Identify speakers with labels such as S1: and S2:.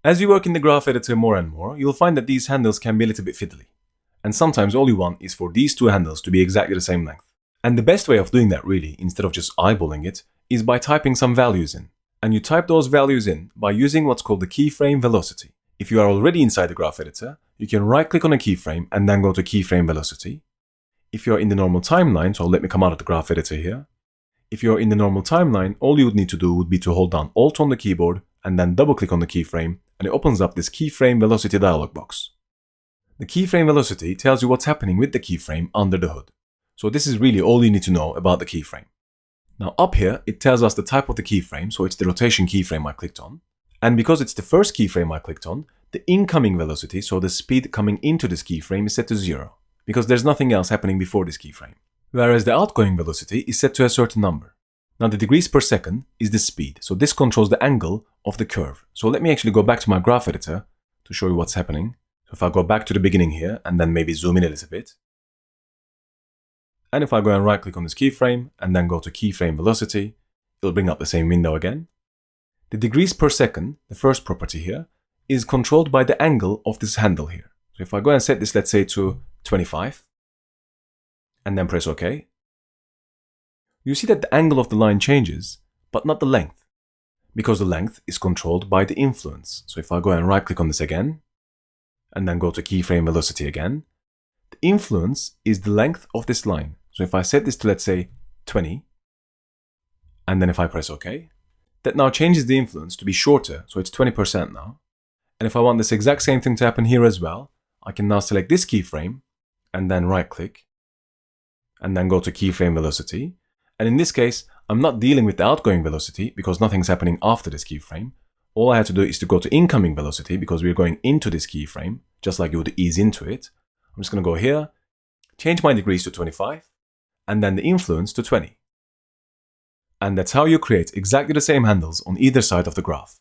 S1: As you work in the graph editor more and more, you'll find that these handles can be a little bit fiddly. And sometimes all you want is for these two handles to be exactly the same length. And the best way of doing that really, instead of just eyeballing it, is by typing some values in. And you type those values in by using what's called the keyframe velocity. If you are already inside the graph editor, you can right-click on a keyframe and then go to keyframe velocity. If you're in the normal timeline, so let me come out of the graph editor here. If you're in the normal timeline, all you would need to do would be to hold down Alt on the keyboard and then double-click on the keyframe, and it opens up this keyframe velocity dialog box. The keyframe velocity tells you what's happening with the keyframe under the hood. So this is really all you need to know about the keyframe. Now up here, it tells us the type of the keyframe, so it's the rotation keyframe I clicked on. And because it's the first keyframe I clicked on, the incoming velocity, so the speed coming into this keyframe, is set to 0, because there's nothing else happening before this keyframe. Whereas the outgoing velocity is set to a certain number. Now the degrees per second is the speed, so this controls the angle of the curve. So let me actually go back to my graph editor to show you what's happening. So if I go back to the beginning here and then maybe zoom in a little bit. And if I go and right click on this keyframe and then go to keyframe velocity, it'll bring up the same window again. The degrees per second, the first property here, is controlled by the angle of this handle here. So if I go and set this, let's say to 25, and then press OK, you see that the angle of the line changes, but not the length, because the length is controlled by the influence. So if I go and right click on this again, and then go to keyframe velocity again, the influence is the length of this line. So if I set this to, let's say, 20, and then if I press OK, that now changes the influence to be shorter, so it's 20% now. And if I want this exact same thing to happen here as well, I can now select this keyframe, and then right click, and then go to keyframe velocity. And in this case, I'm not dealing with the outgoing velocity because nothing's happening after this keyframe. All I have to do is to go to incoming velocity because we're going into this keyframe, just like you would ease into it. I'm just going to go here, change my degrees to 25, and then the influence to 20. And that's how you create exactly the same handles on either side of the graph.